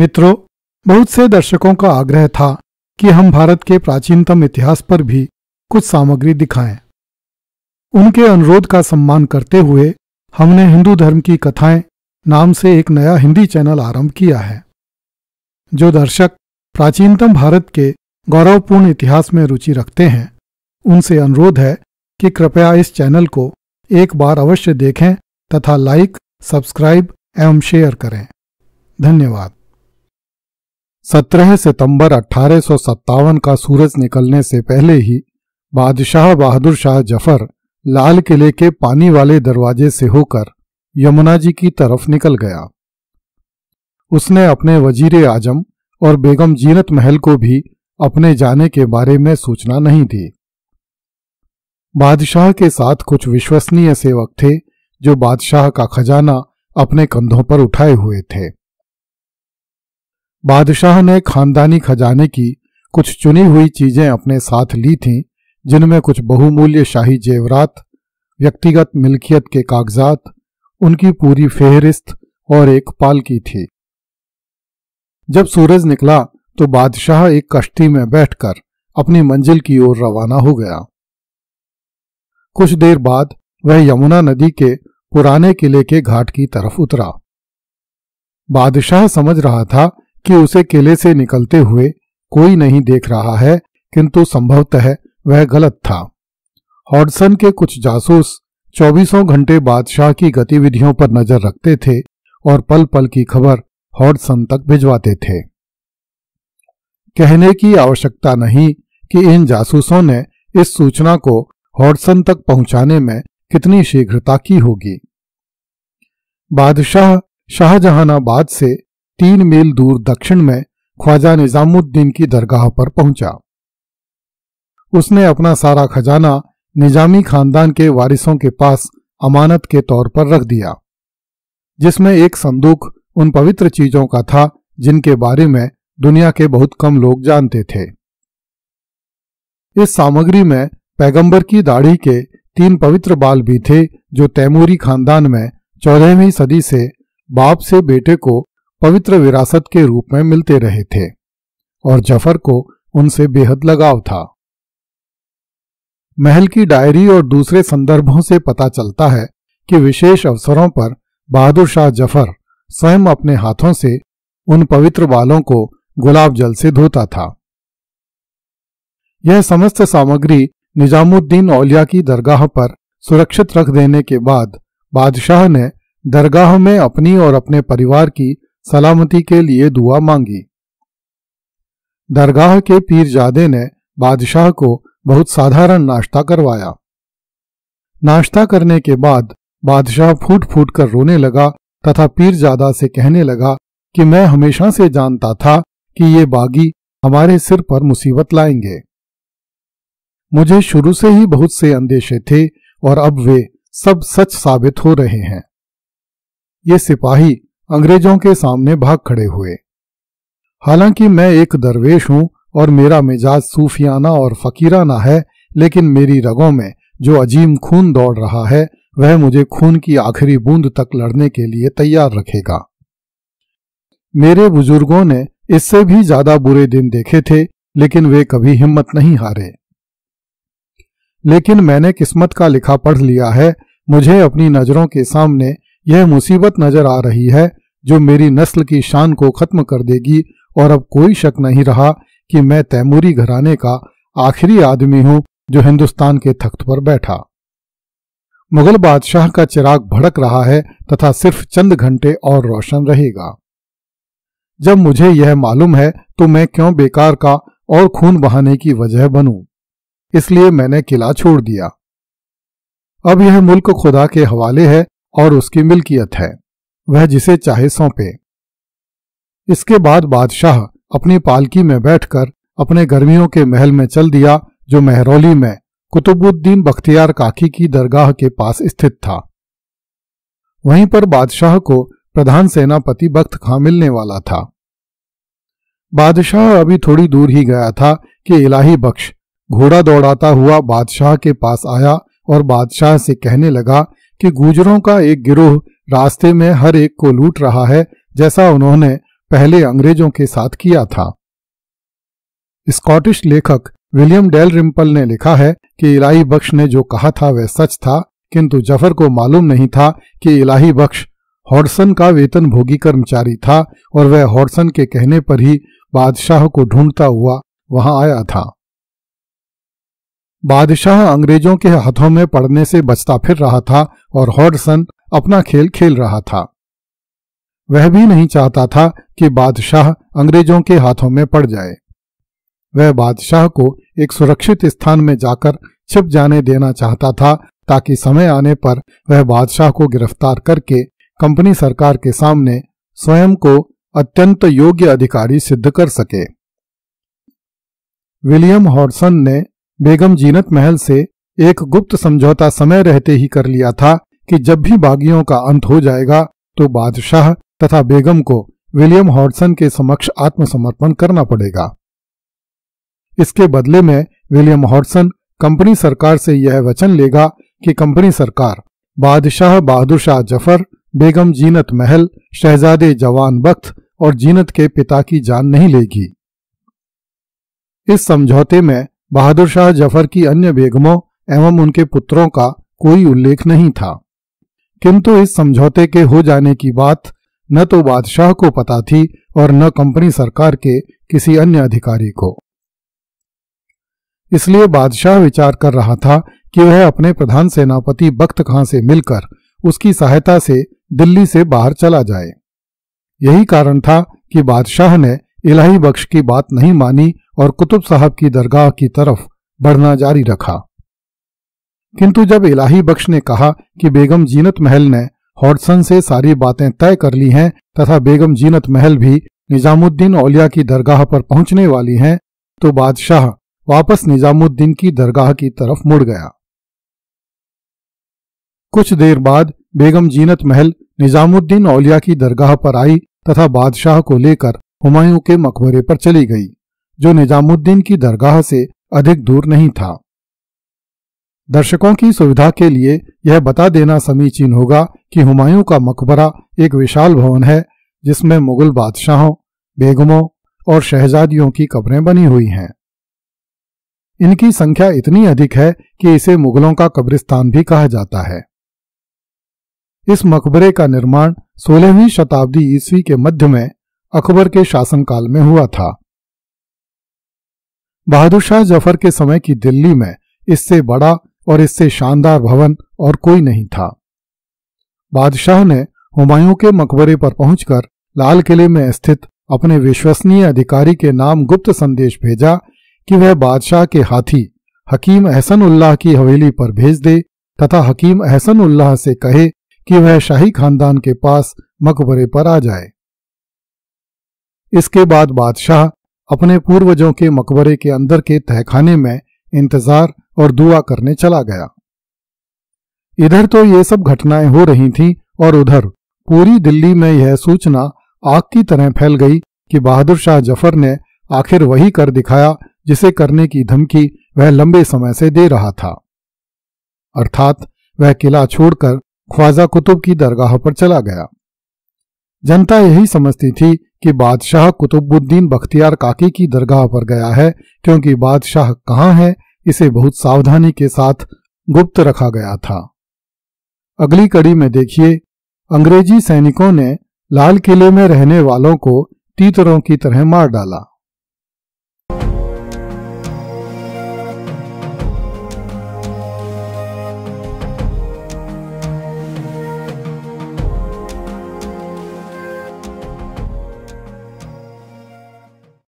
मित्रों, बहुत से दर्शकों का आग्रह था कि हम भारत के प्राचीनतम इतिहास पर भी कुछ सामग्री दिखाएं। उनके अनुरोध का सम्मान करते हुए हमने हिंदू धर्म की कथाएं नाम से एक नया हिंदी चैनल आरंभ किया है। जो दर्शक प्राचीनतम भारत के गौरवपूर्ण इतिहास में रुचि रखते हैं, उनसे अनुरोध है कि कृपया इस चैनल को एक बार अवश्य देखें तथा लाइक, सब्सक्राइब एवं शेयर करें। धन्यवाद। 17 सितंबर 1857 का सूरज निकलने से पहले ही बादशाह बहादुर शाह जफर लाल किले के पानी वाले दरवाजे से होकर यमुना जी की तरफ निकल गया। उसने अपने वजीर आजम और बेगम जीनत महल को भी अपने जाने के बारे में सूचना नहीं दी। बादशाह के साथ कुछ विश्वसनीय सेवक थे जो बादशाह का खजाना अपने कंधों पर उठाए हुए थे। बादशाह ने खानदानी खजाने की कुछ चुनी हुई चीजें अपने साथ ली थीं, जिनमें कुछ बहुमूल्य शाही जेवरात, व्यक्तिगत मिल्कियत के कागजात, उनकी पूरी फेहरिस्त और एक पालकी थी। जब सूरज निकला तो बादशाह एक कश्ती में बैठकर अपनी मंजिल की ओर रवाना हो गया। कुछ देर बाद वह यमुना नदी के पुराने किले के घाट की तरफ उतरा। बादशाह समझ रहा था कि उसे किले से निकलते हुए कोई नहीं देख रहा है, किंतु संभवतः वह गलत था। हॉडसन के कुछ जासूस 24 घंटे बादशाह की गतिविधियों पर नजर रखते थे और पल पल की खबर हॉडसन तक भिजवाते थे। कहने की आवश्यकता नहीं कि इन जासूसों ने इस सूचना को हॉडसन तक पहुंचाने में कितनी शीघ्रता की होगी। बादशाह शाहजहानाबाद से 3 मील दूर दक्षिण में ख्वाजा निजामुद्दीन की दरगाह पर पहुंचा। उसने अपना सारा खजाना निजामी खानदान के वारिसों के पास अमानत के तौर पर रख दिया, जिसमें एक संदूक उन पवित्र चीजों का था जिनके बारे में दुनिया के बहुत कम लोग जानते थे। इस सामग्री में पैगंबर की दाढ़ी के 3 पवित्र बाल भी थे, जो तैमूरी खानदान में 14वीं सदी से बाप से बेटे को पवित्र विरासत के रूप में मिलते रहे थे और जफर को उनसे बेहद लगाव था। महल की डायरी और दूसरे संदर्भों से पता चलता है कि विशेष अवसरों पर बहादुर शाह जफर स्वयं अपने हाथों से उन पवित्र बालों को गुलाब जल से धोता था। यह समस्त सामग्री निजामुद्दीन औलिया की दरगाह पर सुरक्षित रख देने के बाद बादशाह ने दरगाह में अपनी और अपने परिवार की सलामती के लिए दुआ मांगी। दरगाह के पीरजादे ने बादशाह को बहुत साधारण नाश्ता करवाया। नाश्ता करने के बाद बादशाह फूट फूट कर रोने लगा तथा पीरजादा से कहने लगा कि मैं हमेशा से जानता था कि ये बागी हमारे सिर पर मुसीबत लाएंगे। मुझे शुरू से ही बहुत से अंदेशे थे और अब वे सब सच साबित हो रहे हैं। ये सिपाही अंग्रेजों के सामने भाग खड़े हुए। हालांकि मैं एक दरवेश हूं और मेरा मिजाज सूफियाना और फकीराना है, लेकिन मेरी रगों में जो अजीम खून दौड़ रहा है वह मुझे खून की आखिरी बूंद तक लड़ने के लिए तैयार रखेगा। मेरे बुजुर्गों ने इससे भी ज्यादा बुरे दिन देखे थे, लेकिन वे कभी हिम्मत नहीं हारे। लेकिन मैंने किस्मत का लिखा पढ़ लिया है। मुझे अपनी नजरों के सामने यह मुसीबत नजर आ रही है जो मेरी नस्ल की शान को खत्म कर देगी, और अब कोई शक नहीं रहा कि मैं तैमूरी घराने का आखिरी आदमी हूं जो हिंदुस्तान के तख्त पर बैठा। मुगल बादशाह का चिराग भड़क रहा है तथा सिर्फ चंद घंटे और रोशन रहेगा। जब मुझे यह मालूम है तो मैं क्यों बेकार का और खून बहाने की वजह बनूं। इसलिए मैंने किला छोड़ दिया। अब यह मुल्क खुदा के हवाले है और उसकी मिल्कियत है, वह जिसे चाहे सौंपे। इसके बाद बादशाह अपनी पालकी में बैठकर अपने गर्मियों के महल में चल दिया, जो महरौली में कुतुबुद्दीन बख्तियार काकी की दरगाह के पास स्थित था। वहीं पर बादशाह को प्रधान सेनापति बख्त खां मिलने वाला था। बादशाह अभी थोड़ी दूर ही गया था कि इलाही बख्श घोड़ा दौड़ाता हुआ बादशाह के पास आया और बादशाह से कहने लगा कि गुजरों का एक गिरोह रास्ते में हर एक को लूट रहा है, जैसा उन्होंने पहले अंग्रेजों के साथ किया था। स्कॉटिश लेखक विलियम डेलरिम्पल ने लिखा है कि इलाही बख्श ने जो कहा था वह सच था, किंतु जफर को मालूम नहीं था कि इलाही बख्श हॉडसन का वेतनभोगी कर्मचारी था और वह हॉडसन के कहने पर ही बादशाह को ढूंढता हुआ वहां आया था। बादशाह अंग्रेजों के हाथों में पड़ने से बचता फिर रहा था और हॉडसन अपना खेल खेल रहा था। वह भी नहीं चाहता था कि बादशाह अंग्रेजों के हाथों में पड़ जाए। वह बादशाह को एक सुरक्षित स्थान में जाकर छिप जाने देना चाहता था ताकि समय आने पर वह बादशाह को गिरफ्तार करके कंपनी सरकार के सामने स्वयं को अत्यंत योग्य अधिकारी सिद्ध कर सके। विलियम हॉडसन ने बेगम जीनत महल से एक गुप्त समझौता समय रहते ही कर लिया था कि जब भी बागियों का अंत हो जाएगा तो बादशाह तथा बेगम को विलियम हॉडसन के समक्ष आत्मसमर्पण करना पड़ेगा। इसके बदले में विलियम हॉडसन कंपनी सरकार से यह वचन लेगा कि कंपनी सरकार बादशाह बहादुर शाह जफर, बेगम जीनत महल, शहजादे जवान बख्त और जीनत के पिता की जान नहीं लेगी। इस समझौते में बहादुर शाह जफर की अन्य बेगमों एवं उनके पुत्रों का कोई उल्लेख नहीं था, किंतु इस समझौते के हो जाने की बात न तो बादशाह को पता थी और न कंपनी सरकार के किसी अन्य अधिकारी को। इसलिए बादशाह विचार कर रहा था कि वह अपने प्रधान सेनापति बख्त खां से मिलकर उसकी सहायता से दिल्ली से बाहर चला जाए। यही कारण था कि बादशाह ने इलाही बख्श की बात नहीं मानी और कुतुब साहब की दरगाह की तरफ बढ़ना जारी रखा। किंतु जब इलाही बख्श ने कहा कि बेगम जीनत महल ने हॉडसन से सारी बातें तय कर ली हैं तथा बेगम जीनत महल भी निजामुद्दीन औलिया की दरगाह पर पहुंचने वाली हैं, तो बादशाह वापस निजामुद्दीन की दरगाह की तरफ मुड़ गया। कुछ देर बाद बेगम जीनत महल निजामुद्दीन औलिया की दरगाह पर आई तथा बादशाह को लेकर हुमायूं के मकबरे पर चली गई, जो निजामुद्दीन की दरगाह से अधिक दूर नहीं था। दर्शकों की सुविधा के लिए यह बता देना समीचीन होगा कि हुमायूं का मकबरा एक विशाल भवन है जिसमें मुगल बादशाहों, बेगमों और शहजादियों की कब्रें बनी हुई हैं। इनकी संख्या इतनी अधिक है कि इसे मुगलों का कब्रिस्तान भी कहा जाता है। इस मकबरे का निर्माण 16वीं शताब्दी ईस्वी के मध्य में अकबर के शासनकाल में हुआ था। बहादुर शाह जफर के समय की दिल्ली में इससे बड़ा और इससे शानदार भवन और कोई नहीं था। बादशाह ने हुमायूं के मकबरे पर पहुंचकर लाल किले में स्थित अपने विश्वसनीय अधिकारी के नाम गुप्त संदेश भेजा कि वह बादशाह के हाथी हकीम अहसन उल्लाह की हवेली पर भेज दे तथा हकीम अहसन उल्लाह से कहे कि वह शाही खानदान के पास मकबरे पर आ जाए। इसके बाद बादशाह अपने पूर्वजों के मकबरे के अंदर के तहखाने में इंतजार और दुआ करने चला गया। इधर तो ये सब घटनाएं हो रही थीं और उधर पूरी दिल्ली में यह सूचना आग की तरह फैल गई कि बहादुर शाह जफर ने आखिर वही कर दिखाया जिसे करने की धमकी वह लंबे समय से दे रहा था, अर्थात वह किला छोड़कर ख्वाजा कुतुब की दरगाह पर चला गया। जनता यही समझती थी कि बादशाह कुतुबुद्दीन बख्तियार काकी की दरगाह पर गया है, क्योंकि बादशाह कहाँ है इसे बहुत सावधानी के साथ गुप्त रखा गया था। अगली कड़ी में देखिए, अंग्रेजी सैनिकों ने लाल किले में रहने वालों को तीतरों की तरह मार डाला।